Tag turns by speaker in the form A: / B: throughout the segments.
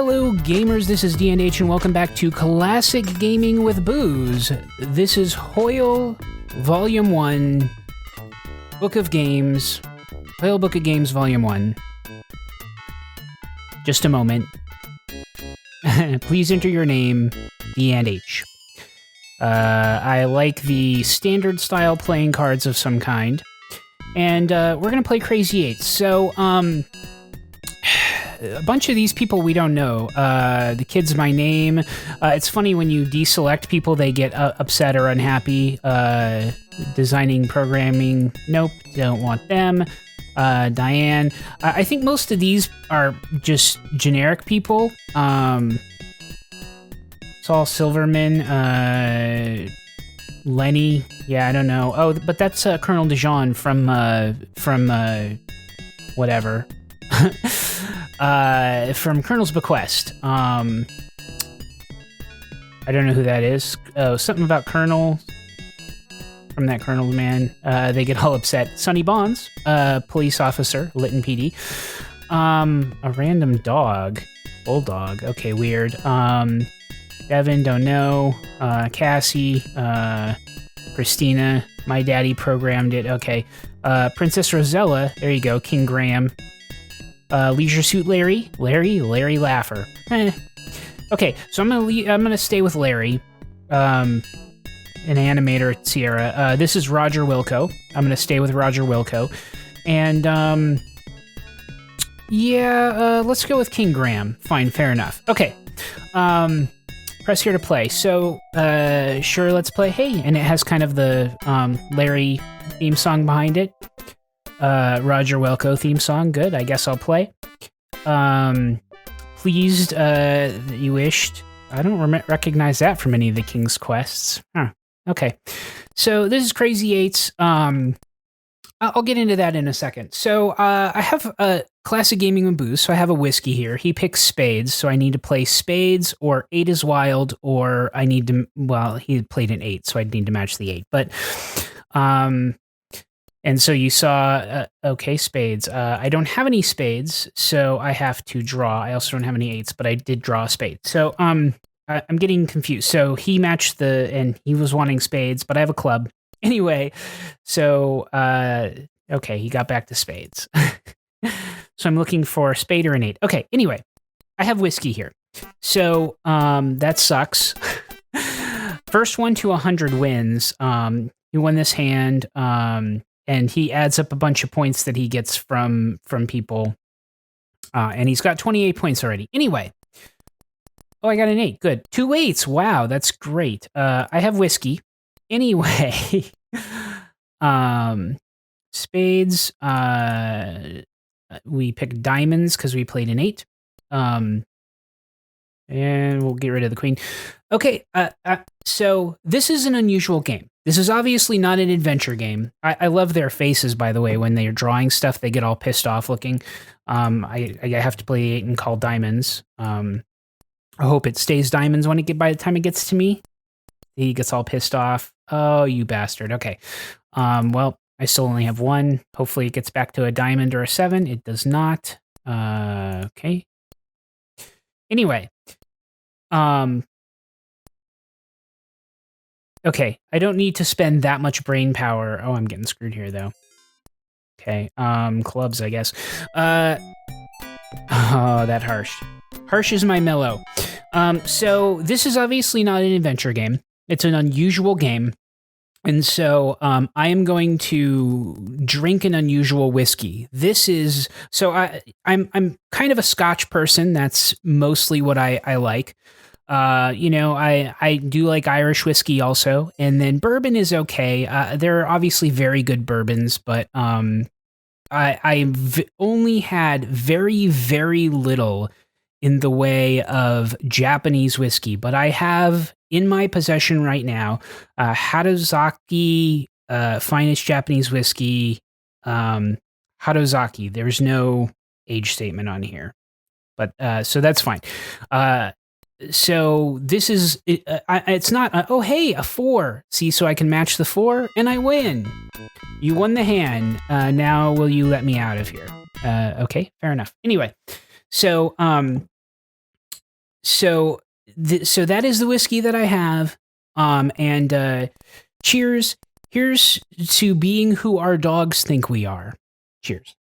A: Hello gamers, this is D&H and welcome back to Classic Gaming with Booze. This is Hoyle Volume 1, Book of Games, Hoyle Book of Games Volume 1. Just a moment. Please enter your name, D&H. I like the standard style playing cards of some kind. And we're going to play Crazy Eights. So, a bunch of these people we don't know. The kid's my name. It's funny when you deselect people, they get upset or unhappy. Designing, programming, nope, don't want them. Diane. I think most of these are just generic people. Saul Silverman, Lenny. Yeah, I don't know. Oh, but that's Colonel Dijon from whatever. From Colonel's Bequest. I don't know who that is. Oh, something about Colonel. From that Colonel man. They get all upset. Sonny Bonds, police officer, Lytton PD. A random dog. Bulldog. Okay, weird. Devin, don't know. Cassie, Christina. My daddy programmed it. Okay. Princess Rosella. There you go. King Graham. Leisure Suit Larry. Larry Laffer. Okay, so I'm gonna stay with Larry. An animator at Sierra. This is Roger Wilco. I'm gonna stay with Roger Wilco. And let's go with King Graham. Fine, fair enough. Okay. Press here to play. So, sure, let's play. Hey, and it has kind of the Larry theme song behind it. Roger Wilco theme song. Good. I guess I'll play. Pleased that you wished. I don't recognize that from any of the King's quests. Huh. Okay. So this is Crazy Eights. I'll get into that in a second. So I have a Classic Gaming and Booze, so I have a whiskey here. He picks spades, so I need to play spades, or 8 is wild, or I need to, well, he played an 8, so I'd need to match the 8. But, and so you saw, okay, spades. I don't have any spades, so I have to draw. I also don't have any 8s, but I did draw a spade. So I'm getting confused. So he matched and he was wanting spades, but I have a club. Anyway, so, okay, he got back to spades. So I'm looking for a spade or an 8. Okay, anyway, I have whiskey here. So that sucks. First one to 100 wins. He won this hand, and he adds up a bunch of points that he gets from people. And he's got 28 points already. Anyway. Oh, I got an 8. Good. 2 8s. Wow, that's great. I have whiskey. Anyway. Spades. We picked diamonds because we played an 8. And we'll get rid of the queen. Okay, so this is an unusual game. This is obviously not an adventure game. I love their faces, by the way. When they're drawing stuff, they get all pissed off looking. I have to play 8 and call diamonds. I hope it stays diamonds by the time it gets to me. He gets all pissed off. Oh, you bastard. Okay. Well, I still only have 1. Hopefully it gets back to a diamond or a 7. It does not. Okay. Anyway. Okay. I don't need to spend that much brain power. Oh, I'm getting screwed here, though. Okay. Clubs, I guess. Oh, that harsh. Harsh is my mellow. So this is obviously not an adventure game. It's an unusual game. And so I am going to drink an unusual whiskey. This is so I'm kind of a Scotch person. That's mostly what I like. I do like Irish whiskey also, and then bourbon is okay. There are obviously very good bourbons, but I've only had very, very little in the way of Japanese whiskey, but I have in my possession right now Hatozaki finest Japanese whiskey. Hatozaki. There's no age statement on here, but so that's fine. So this is it's not oh hey, a 4. See, so I can match the 4 and I win. You won the hand. Now will you let me out of here? Okay, fair enough. Anyway, so So so that is the whiskey that I have. And cheers. Here's to being who our dogs think we are. Cheers.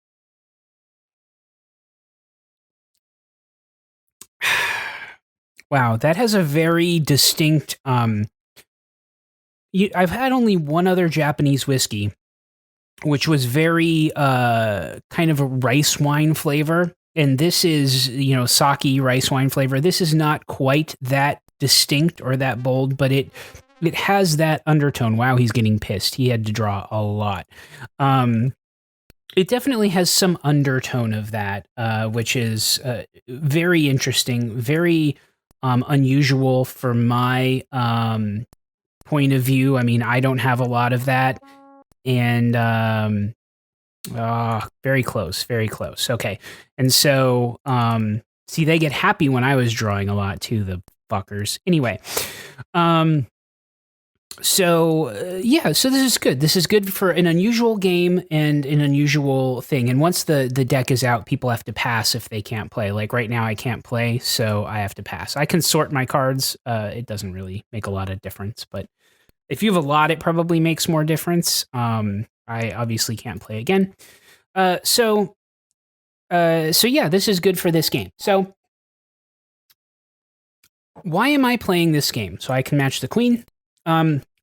A: Wow, that has a very distinct. I've had only one other Japanese whiskey, which was very kind of a rice wine flavor, and this is sake rice wine flavor. This is not quite that distinct or that bold, but it has that undertone. Wow, he's getting pissed. He had to draw a lot. It definitely has some undertone of that, which is very interesting, very unusual for my point of view. I mean, I don't have a lot of that, and very close, very close. Okay, and so see, they get happy when I was drawing a lot too, the fuckers. Anyway, so so this is good. This is good for an unusual game and an unusual thing. And once the deck is out, people have to pass if they can't play. Like right now, I can't play, so I have to pass. I can sort my cards. It doesn't really make a lot of difference, but if you have a lot, it probably makes more difference. I obviously can't play again. So yeah, this is good for this game. So why am I playing this game? So I can match the queen.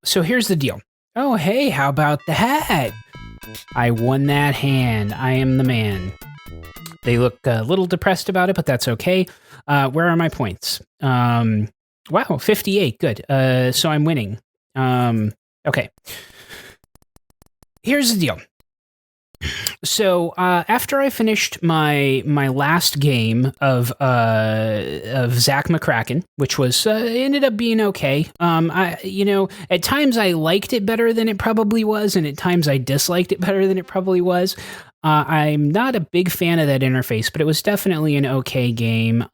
A: So here's the deal. Oh, hey, how about the hat? I won that hand. I am the man. They look a little depressed about it, but that's okay. Where are my points? Wow, 58. Good. So I'm winning. Okay. Here's the deal. So after I finished my last game of Zach McCracken, which was ended up being okay. At times I liked it better than it probably was, and at times I disliked it better than it probably was. I'm not a big fan of that interface, but it was definitely an okay game.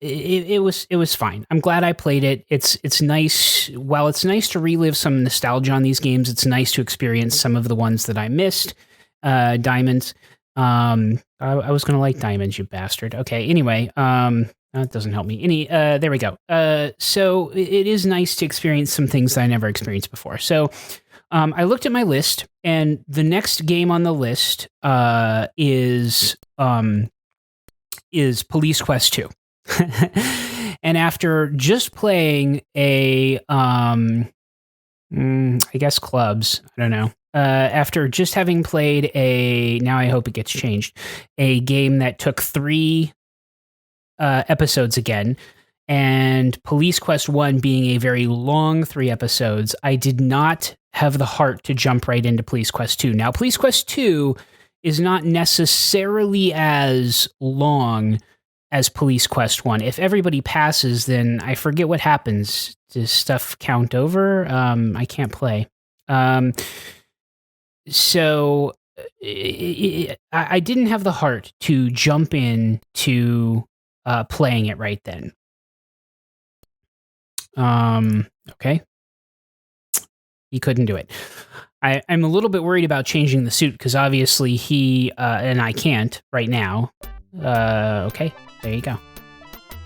A: It was fine. I'm glad I played it. It's nice. While it's nice to relive some nostalgia on these games, it's nice to experience some of the ones that I missed. Diamonds. I was gonna like diamonds, you bastard. Okay. Anyway, that doesn't help me. There we go. So it is nice to experience some things that I never experienced before. So, I looked at my list, and the next game on the list is Police Quest 2. And after just playing I guess clubs, I don't know. After just having played now I hope it gets changed, a game that took 3 episodes again, and Police Quest 1 being a very long 3 episodes, I did not have the heart to jump right into Police Quest 2. Now, Police Quest 2 is not necessarily as long as Police Quest 1. If everybody passes, then I forget what happens. Does stuff count over? I can't play. So I didn't have the heart to jump in to playing it right then. Okay. He couldn't do it. I'm a little bit worried about changing the suit, because obviously he and I can't right now. Okay. There you go.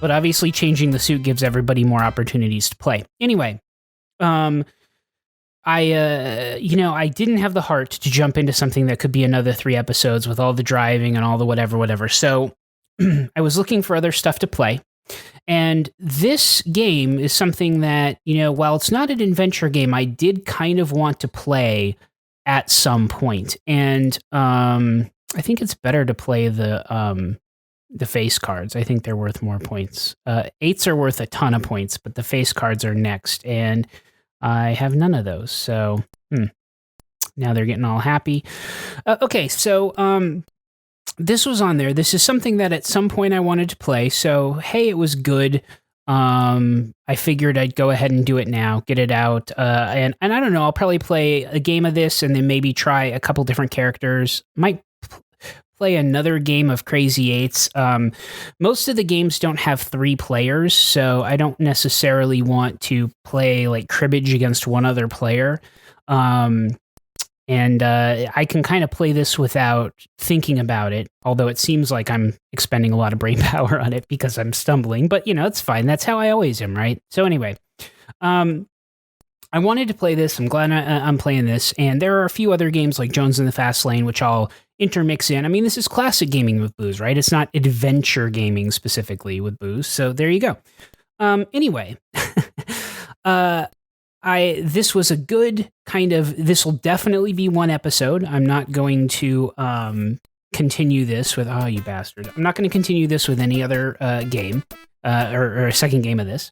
A: But obviously changing the suit gives everybody more opportunities to play. Anyway, I didn't have the heart to jump into something that could be another 3 episodes with all the driving and all the whatever. So I was looking for other stuff to play. And this game is something that, while it's not an adventure game, I did kind of want to play at some point. And I think it's better to play the face cards. I think they're worth more points. 8s are worth a ton of points, but the face cards are next, and I have none of those. So now they're getting all happy. Okay, so this was on there. This is something that at some point I wanted to play. So hey, it was good. I figured I'd go ahead and do it now, get it out. And I don't know. I'll probably play a game of this, and then maybe try a couple different characters. Might play another game of Crazy Eights. Most of the games don't have 3 players, so I don't necessarily want to play like cribbage against one other player. And And I can kind of play this without thinking about it, although it seems like I'm expending a lot of brain power on it because I'm stumbling. But, it's fine. That's how I always am, right? So anyway, I wanted to play this. I'm glad I'm playing this. And there are a few other games like Jones in the Fast Lane, which I'll intermix in. I mean, this is classic gaming with booze, right? It's not adventure gaming specifically with booze. So there you go. Anyway, this was a good kind of, this will definitely be one episode. I'm not going to continue this with, oh, you bastard. I'm not going to continue this with any other game or a second game of this.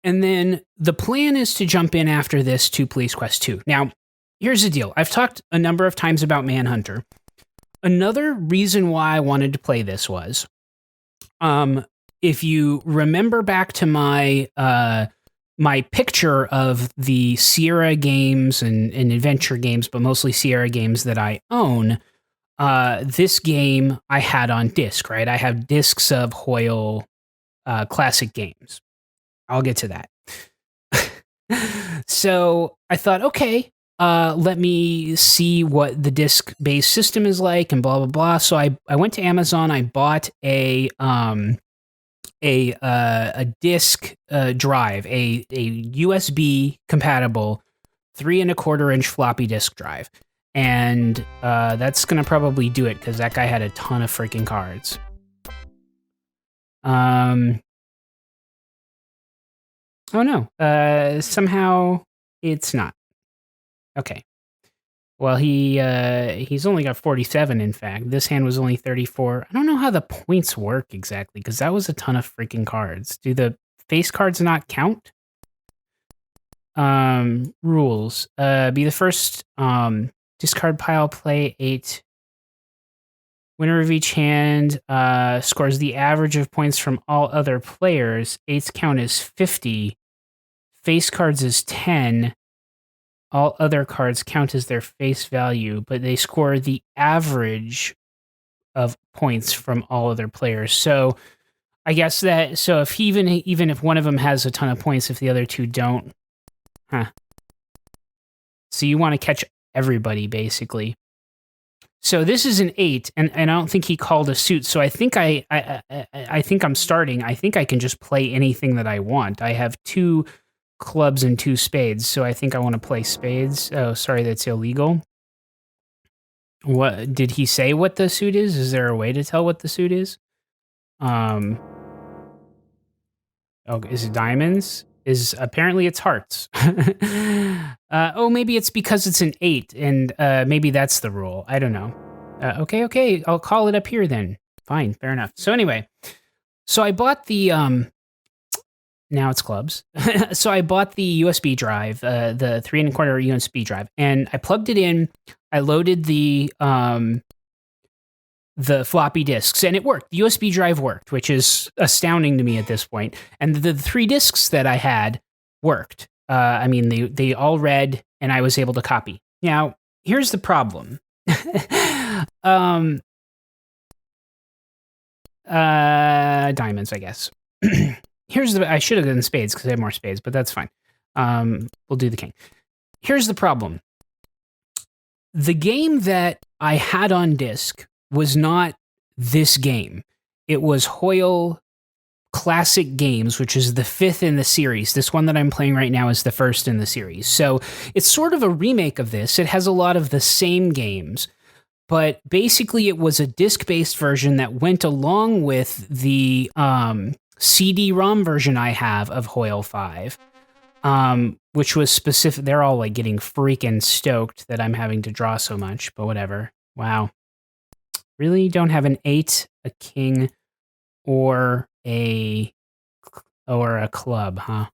A: And then the plan is to jump in after this to Police Quest 2. Now, here's the deal. I've talked a number of times about Manhunter. Another reason why I wanted to play this was, if you remember back to my my picture of the Sierra games and adventure games, but mostly Sierra games that I own, this game I had on disc, right? I have discs of Hoyle classic games. I'll get to that. So I thought, okay, let me see what the disc-based system is like and blah, blah, blah. So I went to Amazon. I bought a disc drive, a USB compatible 3.25-inch floppy disk drive. And that's going to probably do it because that guy had a ton of freaking cards. Oh no, somehow it's not. Okay. Well, he's only got 47, in fact. This hand was only 34. I don't know how the points work exactly, because that was a ton of freaking cards. Do the face cards not count? Rules. Be the first, discard pile, play 8. Winner of each hand scores the average of points from all other players. 8's count is 50. Face cards is 10. All other cards count as their face value, but they score the average of points from all other players. So I guess that, so if even if one of them has a ton of points, if the other two don't, So you want to catch everybody, basically. So this is an 8, and I don't think he called a suit. So I think I think I'm starting. I think I can just play anything that I want. I have 2 clubs and 2 spades, so I think I want to play spades. Oh, sorry, that's illegal. What did he say? What the suit is? Is there a way to tell what the suit is? Oh, is it diamonds? Is apparently it's hearts. Oh, maybe it's because it's an 8, and maybe that's the rule. I don't know. Okay, I'll call it up here then. Fine, fair enough. So anyway, so I bought the now it's clubs. So I bought the USB drive, the 3.25 USB drive, and I plugged it in. I loaded the floppy disks, and it worked. The USB drive worked, which is astounding to me at this point. And the 3 disks that I had worked. I mean, they all read, and I was able to copy. Now, here's the problem. Diamonds, I guess. I should have done spades because I have more spades, but that's fine. We'll do the king. Here's the problem. The game that I had on disc was not this game. It was Hoyle Classic Games, which is the 5th in the series. This one that I'm playing right now is the 1st in the series. So it's sort of a remake of this. It has a lot of the same games, but basically it was a disc-based version that went along with the CD-ROM version I have of Hoyle 5, which was specific. They're all like getting freaking stoked that I'm having to draw so much, but whatever. Wow. Really don't have an 8, a king, or a club, huh?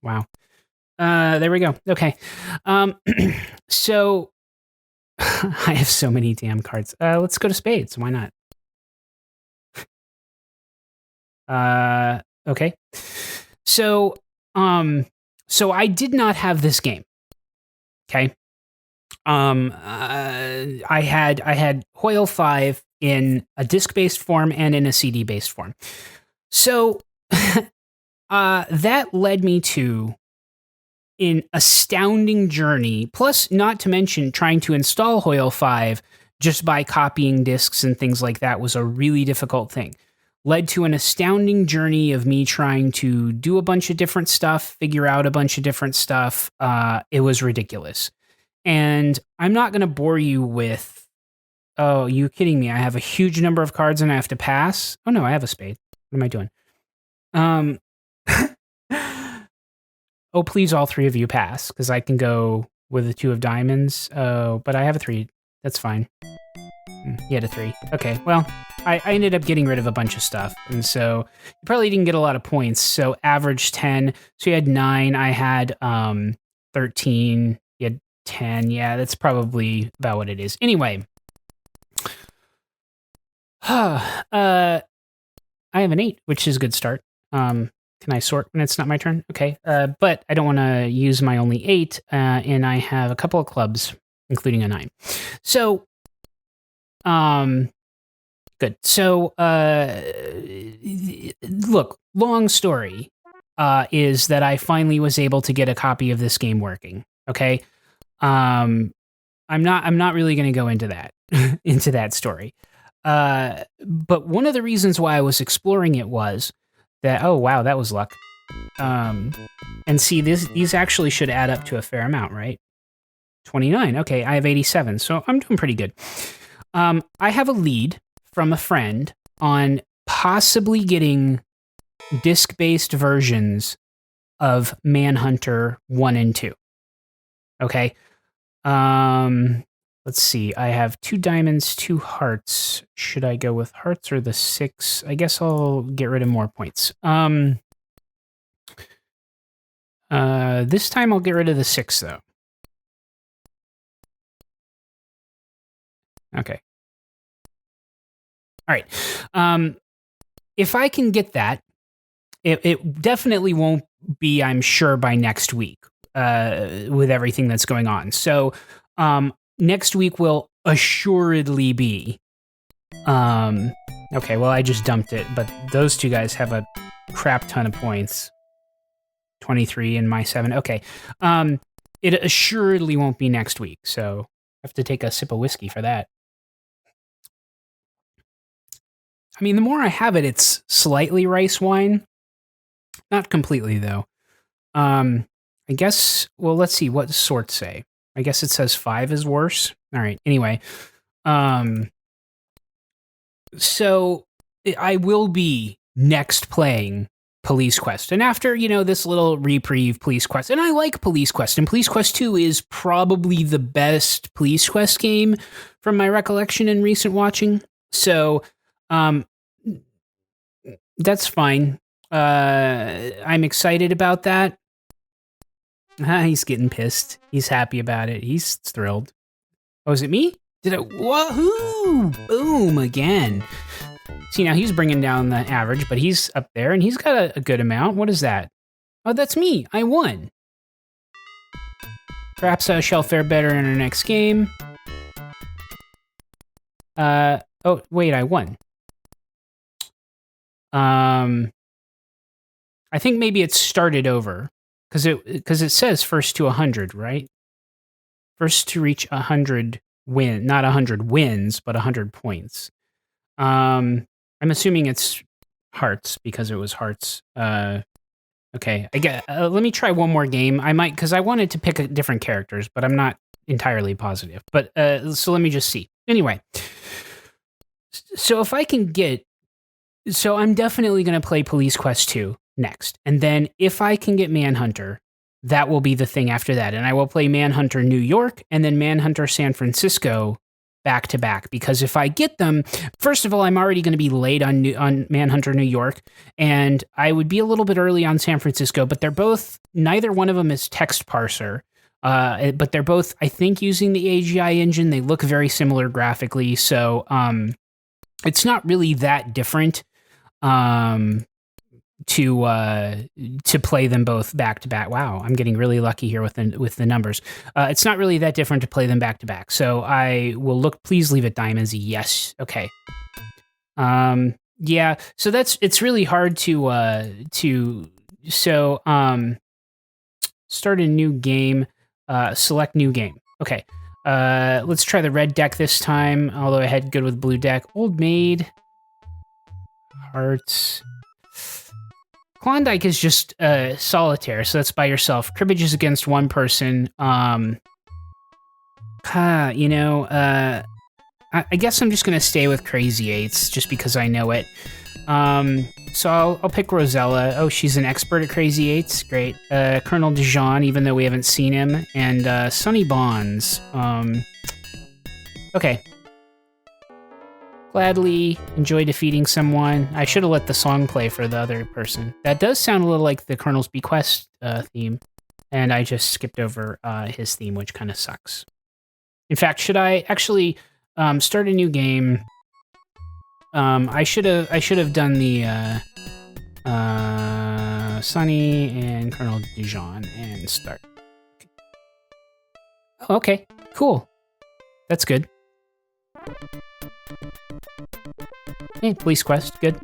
A: Wow. There we go. Okay. So I have so many damn cards. Let's go to spades. Why not? Okay. So I did not have this game. Okay. I had Hoyle 5 in a disc-based form and in a CD-based form. So that led me to an astounding journey, plus not to mention trying to install Hoyle 5 just by copying disks and things like that was a really difficult thing. Led to an astounding journey of me trying to do a bunch of different stuff, figure out a bunch of different stuff. It was ridiculous. And I'm not going to bore you with, oh, you kidding me? I have a huge number of cards and I have to pass? Oh, no, I have a spade. What am I doing? Oh, please, all three of you pass, because I can go with a 2 of diamonds. Oh, but I have a 3. That's fine. You had a 3. Okay, well, I ended up getting rid of a bunch of stuff, and so you probably didn't get a lot of points. So average 10. So you had 9. I had 13. You had 10. Yeah, that's probably about what it is. Anyway. I have an 8, which is a good start. Can I sort when it's not my turn? Okay. But I don't want to use my only 8, and I have a couple of clubs, including a 9. So, good. So, look, long story, is that I finally was able to get a copy of this game working. Okay. I'm not really going to go into that, into that story. But one of the reasons why I was exploring it was that, oh wow, that was luck. And see, these actually should add up to a fair amount, right? 29. Okay, I have 87, so I'm doing pretty good. I have a lead from a friend on possibly getting disc-based versions of Manhunter 1 and 2. Okay. Let's see. I have 2 diamonds, 2 hearts. Should I go with hearts or the 6? I guess I'll get rid of more points. This time I'll get rid of the 6 though. Okay. All right. If I can get that, it definitely won't be, I'm sure, by next week, with everything that's going on. So, next week will assuredly be. Okay, well, I just dumped it, but those 2 guys have a crap ton of points. 23 and my 7. Okay. It assuredly won't be next week, so I have to take a sip of whiskey for that. I mean, the more I have it, it's slightly rice wine. Not completely, though. I guess, well, let's see, what does sort say? I guess it says 5 is worse. All right, anyway. So I will be next playing Police Quest. And after, this little reprieve Police Quest, and I like Police Quest, and Police Quest 2 is probably the best Police Quest game from my recollection and recent watching. So, that's fine. I'm excited about that. He's getting pissed. He's happy about it. He's thrilled. Oh, is it me? Woohoo! Boom, again. See, now he's bringing down the average, but he's up there, and he's got a good amount. What is that? Oh, that's me. I won. Perhaps I shall fare better in our next game. Oh, wait, I won. I think maybe it started over, because it says first to 100, right? First to reach 100 not 100 wins, but 100 points. I'm assuming it's hearts because it was hearts. Okay, let me try one more game. I might, because I wanted to pick different characters, but I'm not entirely positive. But so let me just see. Anyway, so if I can get, so I'm definitely going to play Police Quest 2 next, and then if I can get Manhunter, that will be the thing after that, and I will play Manhunter New York and then Manhunter San Francisco back to back, because if I get them, first of all, I'm already going to be late on Manhunter New York, and I would be a little bit early on San Francisco, but they're both, neither one of them is text parser, but they're both, I think, using the AGI engine. They look very similar graphically, so it's not really that different to play them both back to back. Wow, I'm getting really lucky here with the numbers. It's not really that different to play them back to back. So I will look. Please leave it diamonds. Yes. Okay. Yeah. So it's really hard to. So Start a new game. Select new game. Okay. Let's try the red deck this time, although I had good with blue deck. Old Maid. Hearts. Klondike is just solitaire, so that's by yourself. Cribbage is against one person. I guess I'm just going to stay with Crazy Eights just because I know it. So I'll pick Rosella. Oh, she's an expert at Crazy Eights. Great. Colonel Dijon, even though we haven't seen him. And Sonny Bonds. Okay. Gladly enjoy defeating someone. I should have let the song play for the other person. That does sound a little like the Colonel's Bequest theme. And I just skipped over his theme, which kind of sucks. In fact, should I actually... start a new game. I should have done the Sonny and Colonel Dijon and start. Oh, okay, cool. That's good. Hey, police quest, good.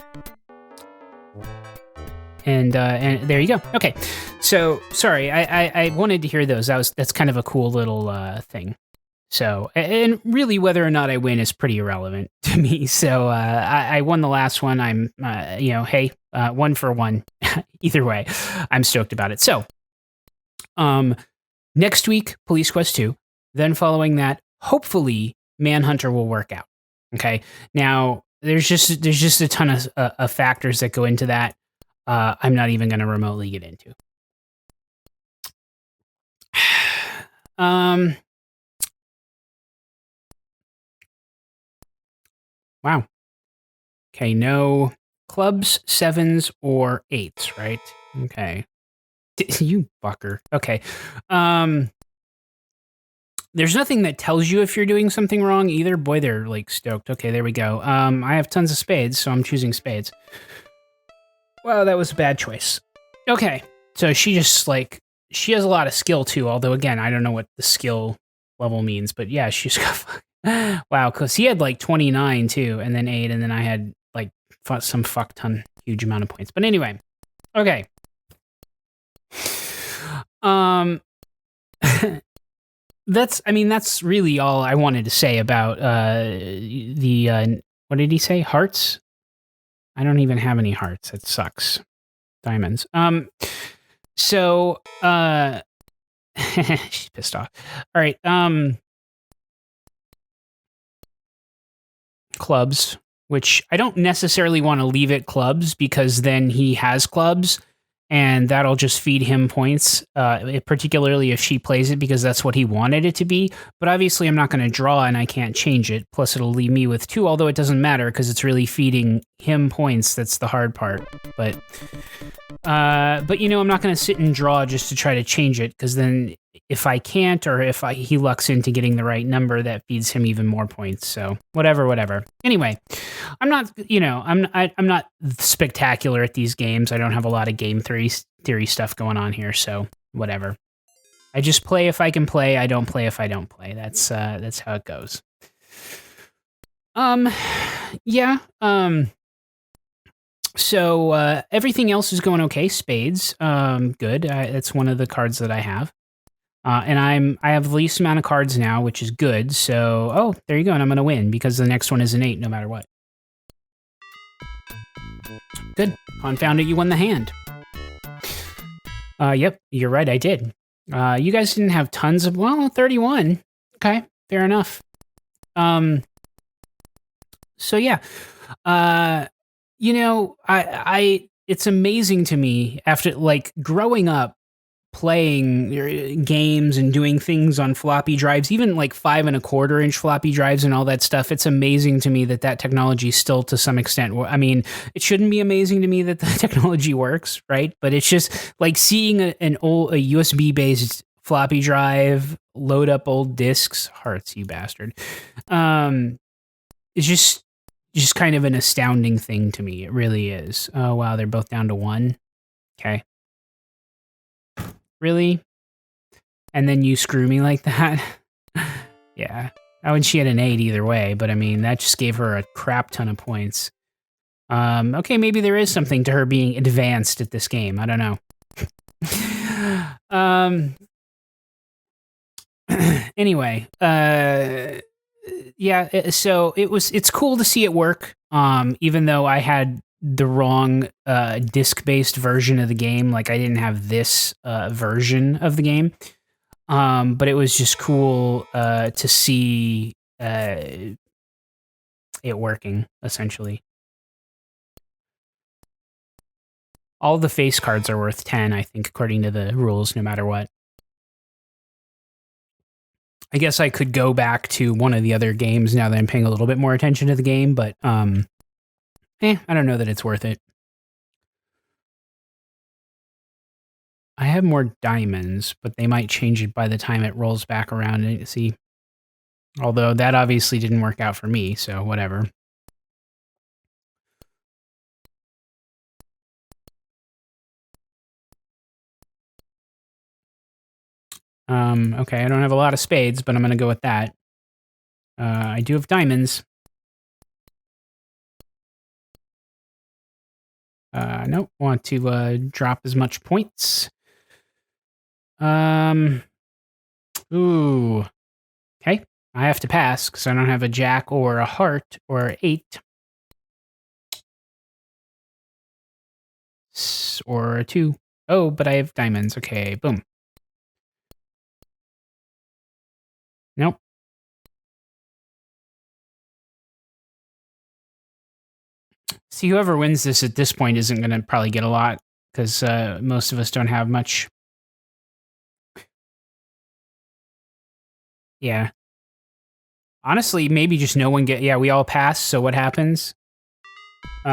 A: And there you go. Okay, so sorry, I wanted to hear those. That's kind of a cool little thing. So, and really whether or not I win is pretty irrelevant to me. So, I won the last one. I'm, hey, 1 for 1. Either way, I'm stoked about it. So, next week, Police Quest 2. Then following that, hopefully, Manhunter will work out. Okay. Now, there's just a ton of factors that go into that. I'm not even going to remotely get into. Wow. Okay, no clubs, 7s, or 8s, right? Okay. You fucker. Okay. There's nothing that tells you if you're doing something wrong either. Boy, they're like stoked. Okay, there we go. I have tons of spades, so I'm choosing spades. Well, that was a bad choice. Okay, so she just she has a lot of skill too, although again, I don't know what the skill level means, but yeah, she's got... Wow, because he had 29 too, and then 8, and then I had some fuck ton, huge amount of points. But anyway, okay. That's really all I wanted to say about the what did he say? Hearts? I don't even have any hearts. It sucks. Diamonds. So she's pissed off. All right. Clubs, which I don't necessarily want to leave it clubs because then he has clubs and that'll just feed him points, particularly if she plays it because that's what he wanted it to be. But obviously I'm not going to draw and I can't change it. Plus it'll leave me with 2, although it doesn't matter because it's really feeding him points. That's the hard part. But I'm not going to sit and draw just to try to change it because then if I can't, or if he lucks into getting the right number, that feeds him even more points. So whatever. Anyway, I'm not spectacular at these games. I don't have a lot of game theory stuff going on here. So whatever. I just play if I can play. I don't play if I don't play. That's how it goes. Yeah. So everything else is going okay. Spades. Good. That's one of the cards that I have. And I have the least amount of cards now, which is good. So, there you go. And I'm going to win because the next one is an 8 no matter what. Good. Confound it, you won the hand. Yep, you're right, I did. You guys didn't have tons of... Well, 31. Okay, fair enough. So, yeah. It's amazing to me after, growing up, playing games and doing things on floppy drives, even 5 1/4 inch floppy drives and all that stuff. It's amazing to me that technology still to some extent, I mean, it shouldn't be amazing to me that the technology works, right? But it's just seeing a USB based floppy drive load up old discs. Hearts, you bastard. It's just kind of an astounding thing to me. It really is. Oh wow, they're both down to 1. Okay. Really? And then you screw me like that? Yeah. And she had an 8 either way, but I mean, that just gave her a crap ton of points. Okay, maybe there is something to her being advanced at this game. I don't know. Um. Anyway, yeah. So it's cool to see it work. Even though I had the wrong disc-based version of the game, like I didn't have this version of the game. But it was just cool to see it working, essentially. All the face cards are worth 10, I think, according to the rules, no matter what. I guess I could go back to one of the other games now that I'm paying a little bit more attention to the game, but I don't know that it's worth it. I have more diamonds, but they might change it by the time it rolls back around. And see, although that obviously didn't work out for me, so whatever. Okay, I don't have a lot of spades, but I'm going to go with that. I do have diamonds. Nope, want to drop as much points. Ooh. Okay, I have to pass because I don't have a jack or a heart or 8. Or a 2. Oh, but I have diamonds. Okay, boom. Nope. See, whoever wins this at this point isn't going to probably get a lot because most of us don't have much. Yeah. Honestly, maybe just no one get. Yeah, we all pass. So what happens? He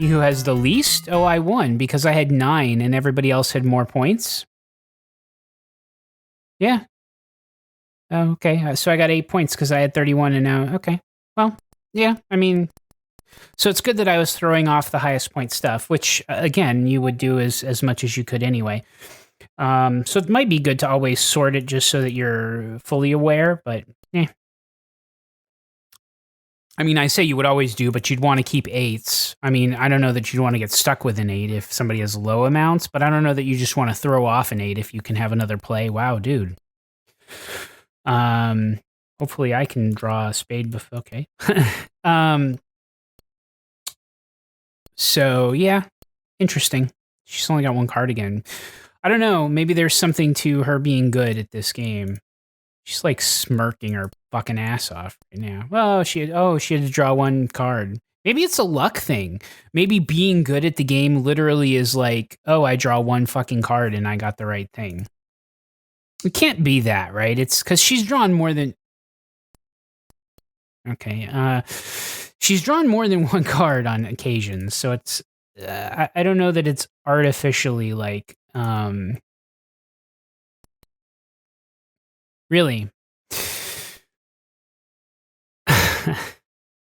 A: who has the least? Oh, I won because I had 9 and everybody else had more points. Yeah. Oh, okay. So I got 8 points because I had 31 and now. Okay. Well, yeah. I mean, so it's good that I was throwing off the highest point stuff, which again, you would do as much as you could anyway. So it might be good to always sort it just so that you're fully aware, but I mean, I say you would always do, but you'd want to keep 8s. I mean, I don't know that you'd want to get stuck with an 8 if somebody has low amounts, but I don't know that you just want to throw off an 8 if you can have another play. Wow, dude. Hopefully I can draw a spade before. Okay. So yeah, interesting. She's only got 1 card again. I don't know. Maybe there's something to her being good at this game. She's like smirking her fucking ass off right now. Well, she had to draw 1 card. Maybe it's a luck thing. Maybe being good at the game literally is like, oh, I draw 1 fucking card and I got the right thing. It can't be that, right? It's because she's drawn more than. Okay. She's drawn more than 1 card on occasions, so it's. I don't know that it's artificially like. Really.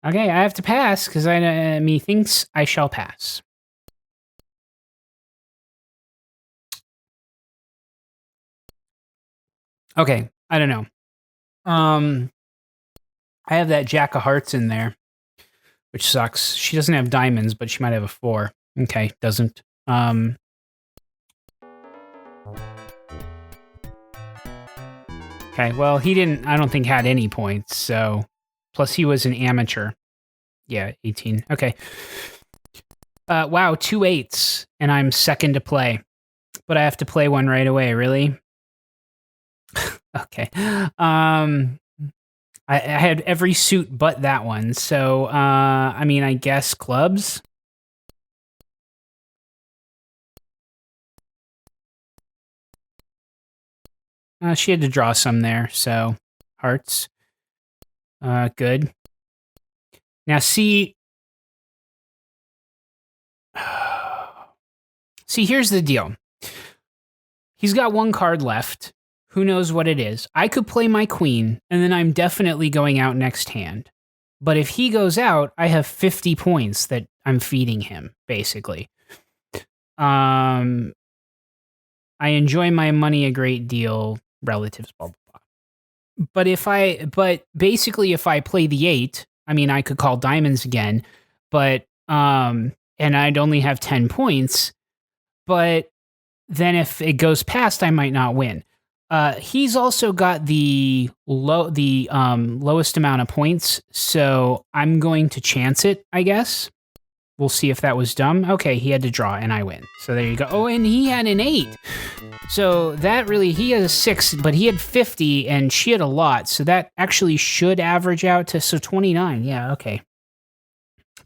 A: Okay, I have to pass because methinks I shall pass. Okay, I don't know. I have that Jack of Hearts in there, which sucks. She doesn't have diamonds, but she might have a 4. Okay, doesn't. Okay, well, he didn't, I don't think, had any points, so. Plus, he was an amateur. Yeah, 18. Okay. Wow, 2 8s, and I'm second to play. But I have to play one right away, really? Okay. I had every suit but that one, so, I mean, I guess clubs? She had to draw some there, so hearts. Good. Now, see, here's the deal. He's got 1 card left. Who knows what it is? I could play my queen, and then I'm definitely going out next hand. But if he goes out, I have 50 points that I'm feeding him, basically. I enjoy my money a great deal, relatives, blah, blah, blah. But basically, if I play the 8, I mean, I could call diamonds again, but, and I'd only have 10 points. but then if it goes past, I might not win. He's also got the lowest amount of points, so I'm going to chance it, I guess. We'll see if that was dumb. Okay, he had to draw, and I win. So there you go. Oh, and he had an 8. So that really, he has a 6, but he had 50, and she had a lot. So that actually should average out to, so 29. Yeah, okay.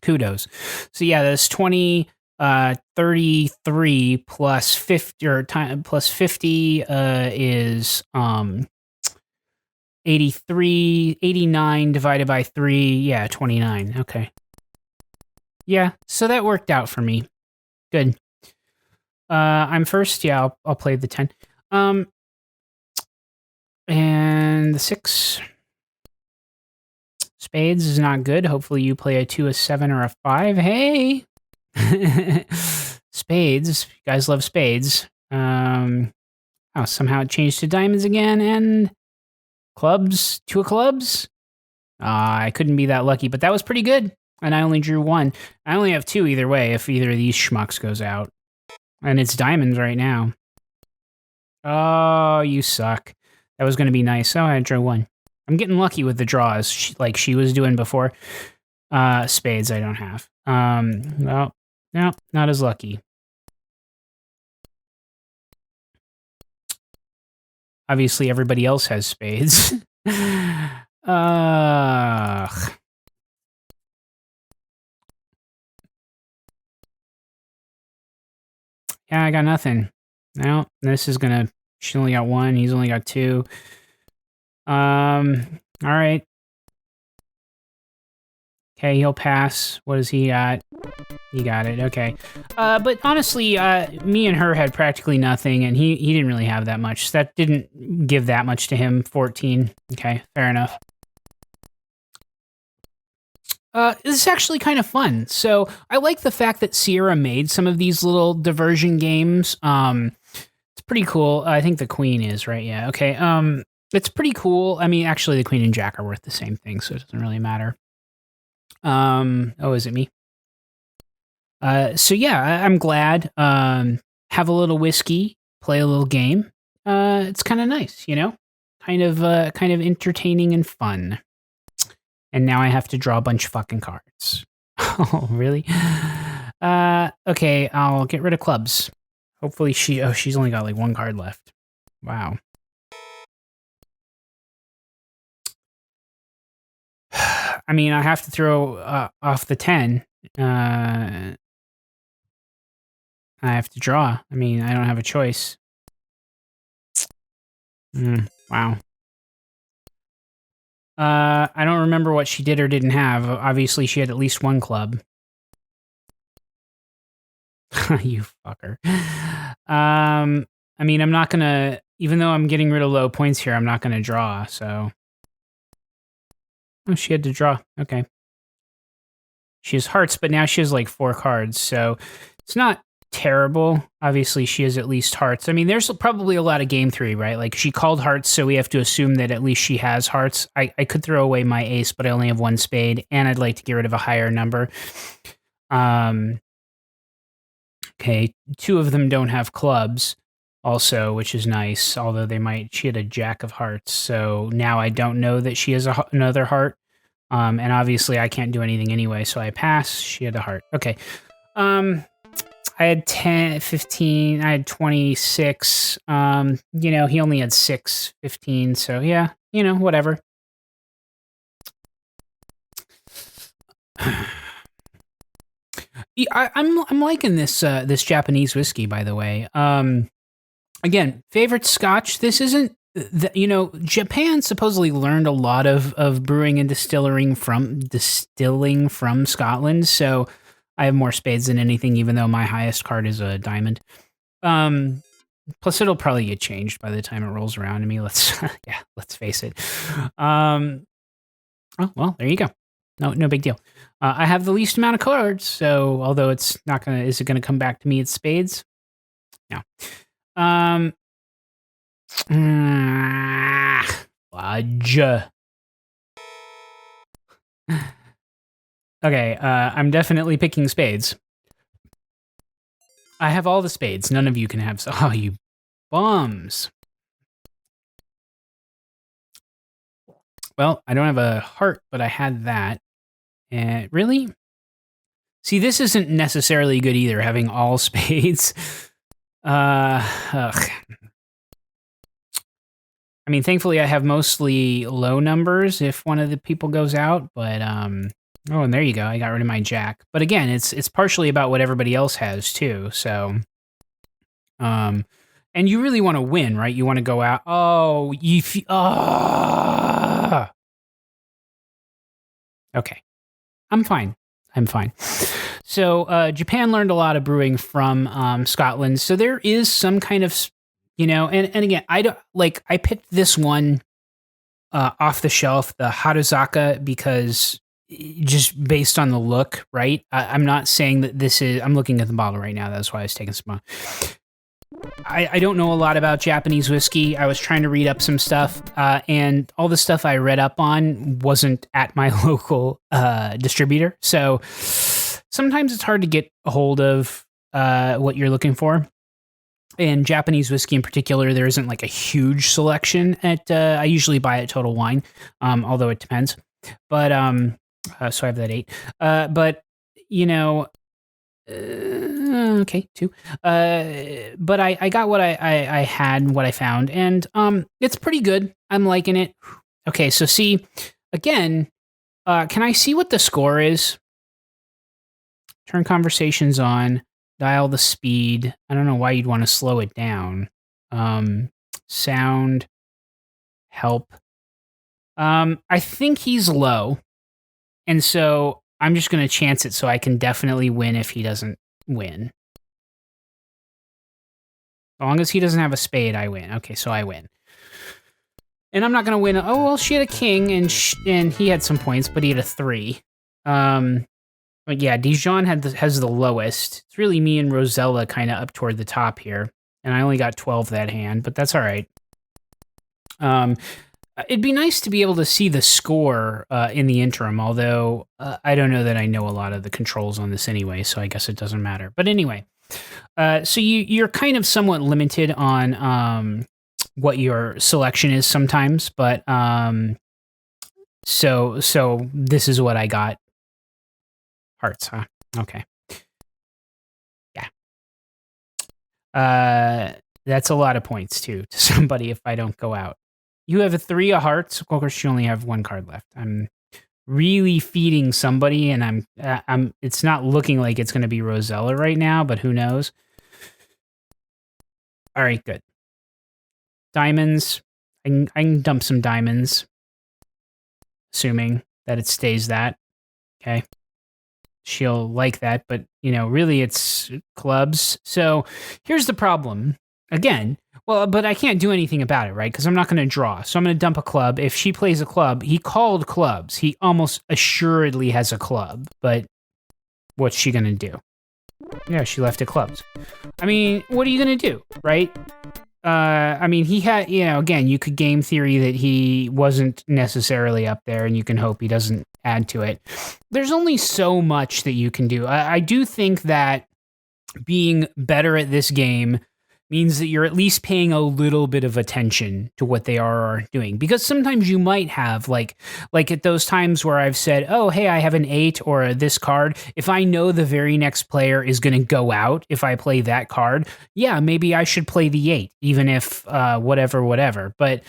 A: Kudos. So yeah, that's 20, 33 plus 50, or plus 50 is 83, 89 divided by 3. Yeah, 29. Okay. Yeah, so that worked out for me. Good. I'm first. Yeah, I'll play the 10. And the 6. Spades is not good. Hopefully you play a 2, a 7, or a 5. Hey! Spades. You guys love spades. Oh, somehow it changed to diamonds again, and clubs. 2 of clubs? I couldn't be that lucky, but that was pretty good. And I only drew 1. I only have 2 either way if either of these schmucks goes out. And it's diamonds right now. Oh, you suck. That was going to be nice. Oh, I drew 1. I'm getting lucky with the draws, like she was doing before. Spades I don't have. Well, no, not as lucky. Obviously, everybody else has spades. Yeah, I got nothing. No, this is gonna... She only got 1. He's only got 2. All right. Okay, he'll pass. What does he got? He got it. Okay. But honestly, me and her had practically nothing, and he didn't really have that much. That didn't give that much to him. 14. Okay, fair enough. This is actually kind of fun. So I like the fact that Sierra made some of these little diversion games. It's pretty cool. I think the queen is, right? Yeah, okay. It's pretty cool. I mean, actually, the queen and jack are worth the same thing, so it doesn't really matter. Oh, is it me? So yeah, I'm glad. Have a little whiskey, play a little game. It's kind of nice, you know? Kind of entertaining and fun. And now I have to draw a bunch of fucking cards. Oh, really? Okay, I'll get rid of clubs. Hopefully she's only got like 1 card left. Wow. I mean, I have to throw off the 10. I have to draw. I mean, I don't have a choice. Wow. I don't remember what she did or didn't have. Obviously, she had at least 1 club. You fucker. I mean, I'm not gonna... Even though I'm getting rid of low points here, I'm not gonna draw, so... Oh, she had to draw. Okay. She has hearts, but now she has like 4 cards, so it's not terrible. Obviously, she has at least hearts. I mean, there's probably a lot of game theory, right? Like, she called hearts, so we have to assume that at least she has hearts. I could throw away my ace, but I only have 1 spade, and I'd like to get rid of a higher number. Okay, 2 of them don't have clubs also, which is nice, although they might... She had a jack of hearts, so now I don't know that she has another heart. And obviously I can't do anything anyway, so I pass. She had a heart. Okay. I had 10, 15, I had 26. You know, he only had 6, 15, so yeah, you know, whatever. Yeah, I'm liking this this Japanese whiskey, by the way. Again, favorite scotch. This isn't... You know, Japan supposedly learned a lot of brewing and distilling from Scotland, so I have more spades than anything, even though my highest card is a diamond. Plus, it'll probably get changed by the time it rolls around to me. Let's face it. Oh well, there you go. No big deal. I have the least amount of cards, so although it's not gonna... Is it gonna come back to me at spades? No. Fudge. Okay, I'm definitely picking spades. I have all the spades. None of you can have. Oh, you bums. Well, I don't have a heart, but I had that. And really? See, this isn't necessarily good either, having all spades. Ugh. I mean, thankfully I have mostly low numbers if one of the people goes out, but oh, and there you go. I got rid of my jack. But again, it's partially about what everybody else has too. So and you really want to win, right? You want to go out. Oh, okay. I'm fine. I'm fine. So Japan learned a lot of brewing from Scotland. So there is some kind of, and again, I picked this one off the shelf, the Hatozaki, because just based on the look, right? I'm not saying that this is, I'm looking at the bottle right now. That's why I was taking some. I don't know a lot about Japanese whiskey. I was trying to read up some stuff, and all the stuff I read up on wasn't at my local distributor. So sometimes it's hard to get a hold of what you're looking for. And Japanese whiskey in particular, there isn't like a huge selection at, I usually buy at Total Wine, although it depends. But, so I have that 8. But, okay, 2. But I got what I had and what I found, and it's pretty good. I'm liking it. Okay, so see, again, can I see what the score is? Turn conversations on. Dial the speed. I don't know why you'd want to slow it down. Sound. Help. I think he's low. And so I'm just going to chance it so I can definitely win if he doesn't win. As long as he doesn't have a spade, I win. Okay, so I win. And I'm not going to win. Oh, well, she had a king and he had some points, but he had a 3. But yeah, Dijon has the lowest. It's really me and Rosella kind of up toward the top here. And I only got 12 that hand, but that's all right. It'd be nice to be able to see the score in the interim, although I don't know that I know a lot of the controls on this anyway, so I guess it doesn't matter. But anyway, so you're kind of somewhat limited on what your selection is sometimes, but so this is what I got. Hearts, huh? Okay. Yeah. That's a lot of points, too, to somebody if I don't go out. You have a 3 of hearts. Of course, you only have 1 card left. I'm really feeding somebody, and I'm. It's not looking like it's going to be Rosella right now, but who knows? All right, good. Diamonds. I can dump some diamonds, assuming that it stays that. Okay. She'll like that, but really it's clubs. So here's the problem. Again, well, but I can't do anything about it, right? Because I'm not going to draw. So I'm going to dump a club. If she plays a club, he called clubs. He almost assuredly has a club, but what's she going to do? Yeah, she left it clubs. I mean, what are you going to do, right? I mean, he had, again, you could game theory that he wasn't necessarily up there, and you can hope he doesn't add to it. There's only so much that you can do. I do think that being better at this game means that you're at least paying a little bit of attention to what they are doing, because sometimes you might have like at those times where I've said, oh, hey, I have an 8 or this card. If I know the very next player is going to go out if I play that card, yeah, maybe I should play the 8, even if whatever. But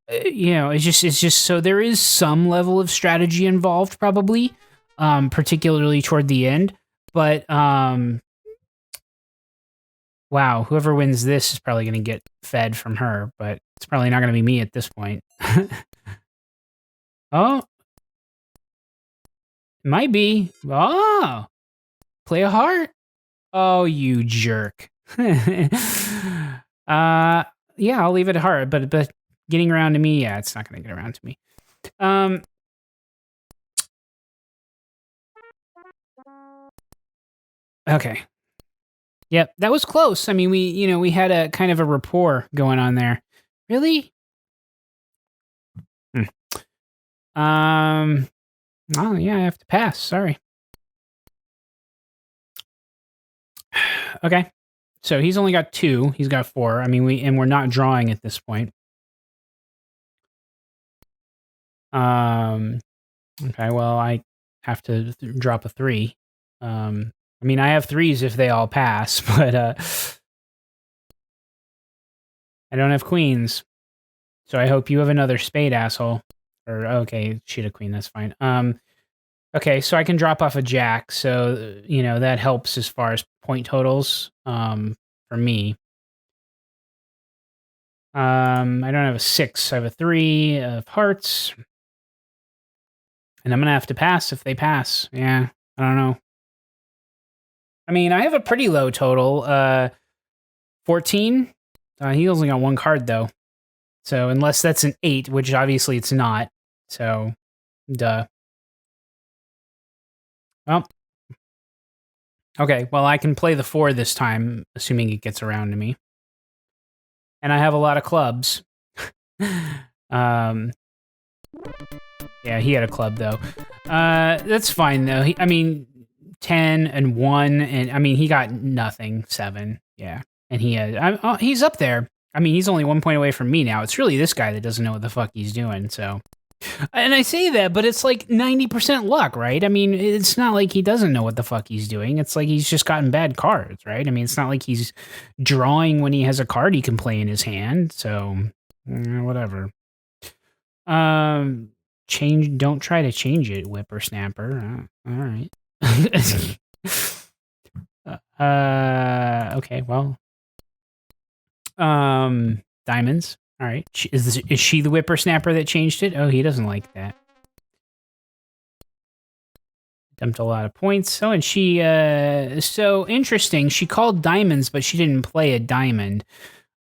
A: it's just so there is some level of strategy involved, probably, particularly toward the end. But wow, whoever wins this is probably going to get fed from her, but it's probably not going to be me at this point. Oh, might be. Oh, play a heart. Oh, you jerk. Yeah, I'll leave it at heart, but getting around to me, yeah, it's not going to get around to me. Okay. Yep, that was close. I mean, we had a kind of a rapport going on there. Really? Oh yeah, I have to pass. Sorry. Okay. So he's only got 2. He's got 4. I mean, we're not drawing at this point. Okay, well, I have to drop a 3. I mean, I have 3s if they all pass, but I don't have queens. So I hope you have another spade, asshole. Or, okay, sheet of queen, that's fine. Okay, so I can drop off a jack, so, that helps as far as point totals, for me. I don't have a 6, I have a 3 of hearts. And I'm gonna have to pass if they pass. Yeah, I don't know. I mean, I have a pretty low total, 14. He only got 1 card, though. So, unless that's an 8, which obviously it's not. So, duh. Well, okay, well, I can play the 4 this time, assuming it gets around to me. And I have a lot of clubs. Yeah, he had a club, though. That's fine, though. I mean, 10 and 1, and I mean, he got nothing. 7, yeah. And he's up there. I mean, he's only 1 point away from me now. It's really this guy that doesn't know what the fuck he's doing, so. And I say that, but it's like 90% luck, right? I mean, it's not like he doesn't know what the fuck he's doing. It's like he's just gotten bad cards, right? I mean, it's not like he's drawing when he has a card he can play in his hand, so whatever. Don't try to change it, whippersnapper. All right. Okay, well. Diamonds. All right. Is she the whippersnapper that changed it? Oh, he doesn't like that. Dumped a lot of points. Oh, and she, so interesting. She called diamonds, but she didn't play a diamond.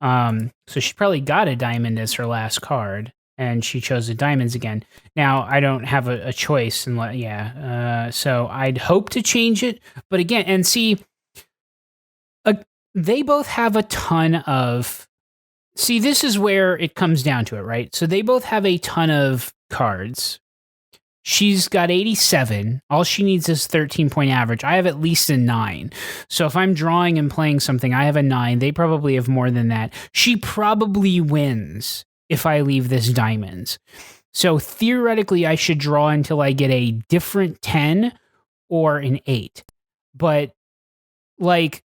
A: So she probably got a diamond as her last card, and she chose the diamonds again. Now, I don't have a choice, and so I'd hope to change it, but again, and see, they both have a ton of. See, this is where it comes down to it, right? So they both have a ton of cards. She's got 87. All she needs is 13-point average. I have at least a 9. So if I'm drawing and playing something, I have a 9. They probably have more than that. She probably wins if I leave this diamonds. So theoretically, I should draw until I get a different 10 or an 8. But, like...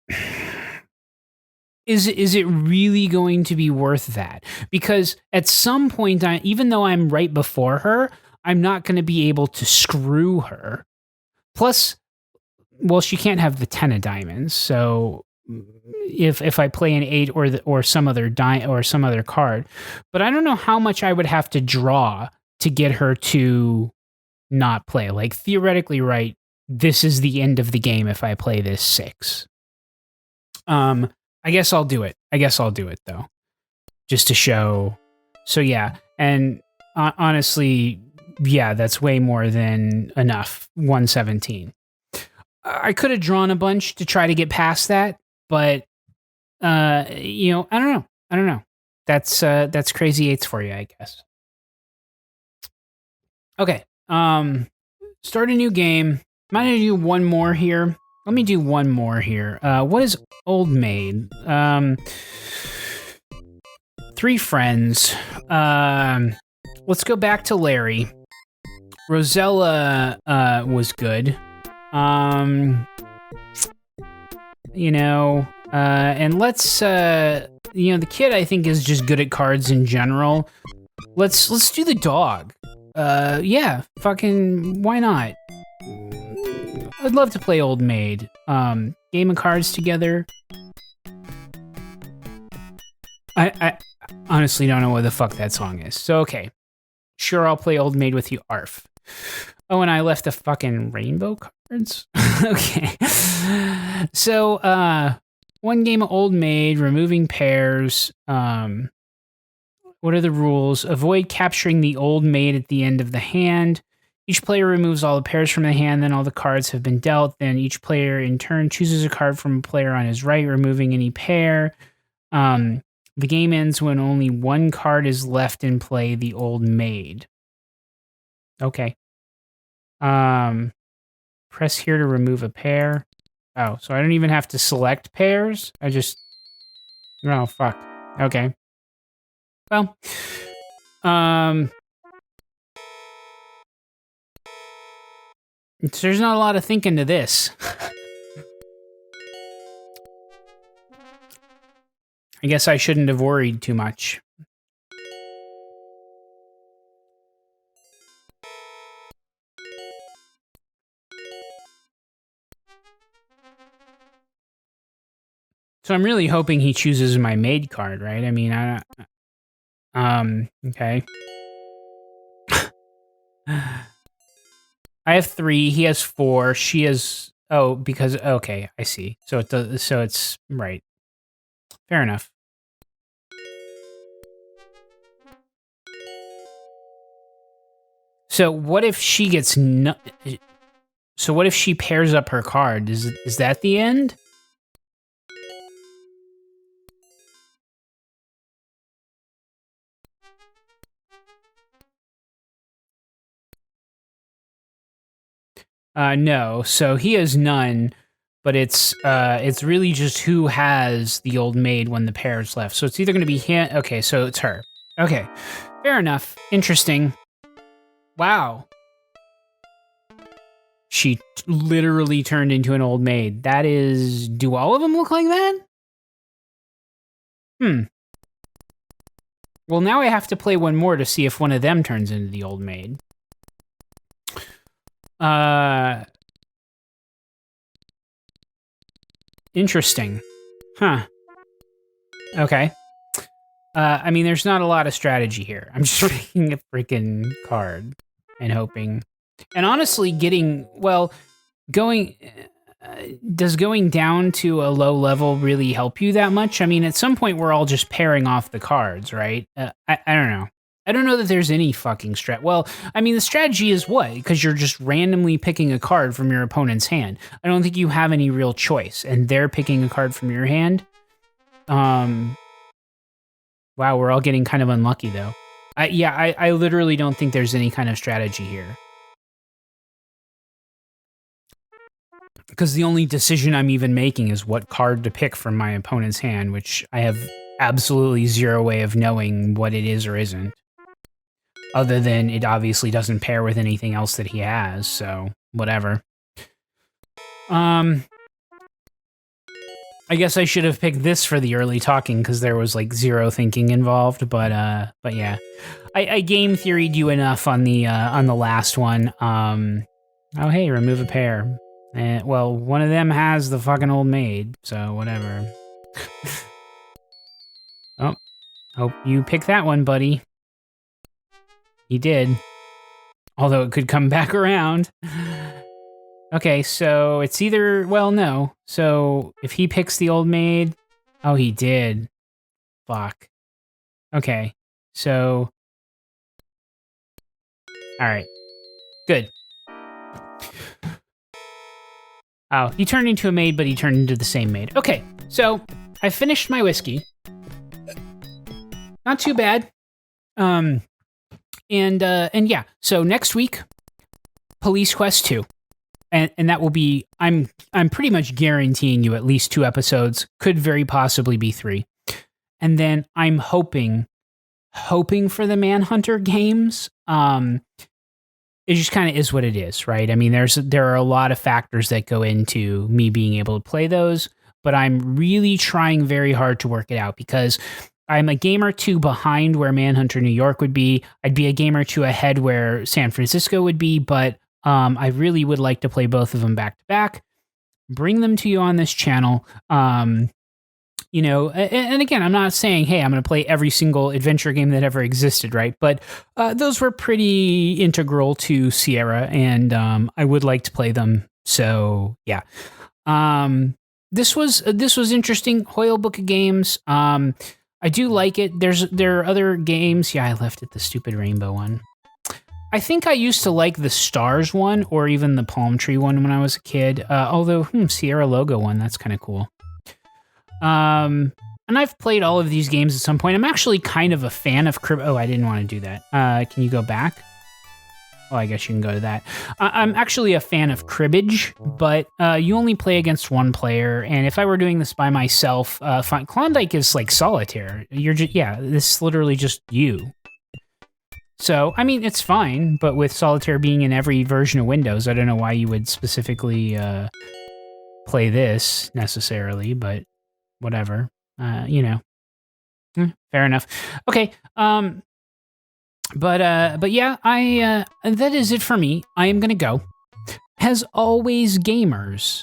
A: Is it really going to be worth that? Because at some point, even though I'm right before her, I'm not going to be able to screw her. Plus, well, she can't have the 10 of diamonds. So if I play an 8 or some other some other card, but I don't know how much I would have to draw to get her to not play. Like theoretically, right? This is the end of the game if I play this 6. I guess I'll do it. Though, just to show. So yeah, and honestly, yeah, that's way more than enough. 117. I could have drawn a bunch to try to get past that, but I don't know. That's crazy 8s for you, I guess. Okay. Start a new game. I'm gonna do one more here. Let me do one more here. What is Old Maid? 3 friends. Let's go back to Larry. Rosella was good. And let's the kid I think is just good at cards in general. Let's do the dog. Yeah, fucking why not? I'd love to play Old Maid. Game of cards together. I honestly don't know what the fuck that song is. So, okay. Sure, I'll play Old Maid with you, Arf. Oh, and I left the fucking rainbow cards? Okay. So, one game of Old Maid, removing pairs. What are the rules? Avoid capturing the Old Maid at the end of the hand. Each player removes all the pairs from the hand, then all the cards have been dealt. Then each player in turn chooses a card from a player on his right, removing any pair. The game ends when only one card is left in play, the Old Maid. Okay. Press here to remove a pair. Oh, so I don't even have to select pairs? I just... Oh, fuck. Okay. Well, so there's not a lot of thinking to this. I guess I shouldn't have worried too much. So I'm really hoping he chooses my maid card, right? I mean, okay. I have 3, he has 4, she has... Oh, because... Okay, I see. So it does, so it's... Right. Fair enough. So what if she gets... So what if she pairs up her card? Is that the end? No. So he has none, but it's really just who has the old maid when the pair's left. So it's either going to be him... Okay, so it's her. Okay. Fair enough. Interesting. Wow. She literally turned into an old maid. That is... Do all of them look like that? Well, now I have to play one more to see if one of them turns into the old maid. Interesting. Huh. Okay. I mean, there's not a lot of strategy here. I'm just picking a freaking card and hoping. And honestly, does going down to a low level really help you that much? I mean, at some point, we're all just pairing off the cards, right? I don't know. I don't know that there's any fucking strat. Well, I mean, the strategy is what? Because you're just randomly picking a card from your opponent's hand. I don't think you have any real choice, and they're picking a card from your hand. Wow, we're all getting kind of unlucky, though. I literally don't think there's any kind of strategy here. Because the only decision I'm even making is what card to pick from my opponent's hand, which I have absolutely zero way of knowing what it is or isn't. Other than it obviously doesn't pair with anything else that he has, so whatever. I guess I should have picked this for the early talking because there was like zero thinking involved, but yeah. I game theoried you enough on the last one. Oh hey, remove a pair. Well, one of them has the fucking old maid, so whatever. Oh, hope you pick that one, buddy. He did. Although it could come back around. Okay, so it's either... Well, no. So if he picks the old maid... Oh, he did. Fuck. Okay, so... Alright. Good. Oh, he turned into a maid, but he turned into the same maid. Okay, so I finished my whiskey. Not too bad. And yeah, so next week, Police Quest 2. And that will be, I'm pretty much guaranteeing you at least 2 episodes, could very possibly be 3. And then I'm hoping for the Manhunter games. It just kind of is what it is, right? I mean, there are a lot of factors that go into me being able to play those, but I'm really trying very hard to work it out because I'm a game or 2 behind where Manhunter New York would be. I'd be a game or 2 ahead where San Francisco would be, but I really would like to play both of them back to back, bring them to you on this channel. You know, and again, I'm not saying, hey, I'm going to play every single adventure game that ever existed, right? But those were pretty integral to Sierra, and I would like to play them. So yeah, this was interesting. Hoyle Book of Games. I do like it. There are other games. Yeah, I left it the stupid rainbow one. I think I used to like the Stars one or even the Palm Tree one when I was a kid. Although Sierra logo one, that's kind of cool. And I've played all of these games at some point. I'm actually kind of a fan of Crypto. Oh, I didn't want to do that. Can you go back? I guess you can go to that. I'm actually a fan of cribbage, but you only play against one player. And if I were doing this by myself, fine. Klondike is like solitaire. You're just, this is literally just you. So, I mean, it's fine, but with solitaire being in every version of Windows, I don't know why you would specifically play this necessarily, but whatever. Fair enough. Okay. But yeah, that is it for me. I am gonna go. As always, gamers,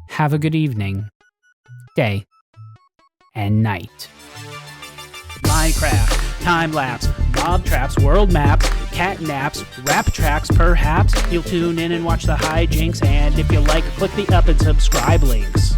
A: have a good evening, day, and night. Minecraft, time-lapse, mob traps, world maps, cat naps, rap tracks perhaps. You'll tune in and watch the hijinks, and if you like, click the up and subscribe links.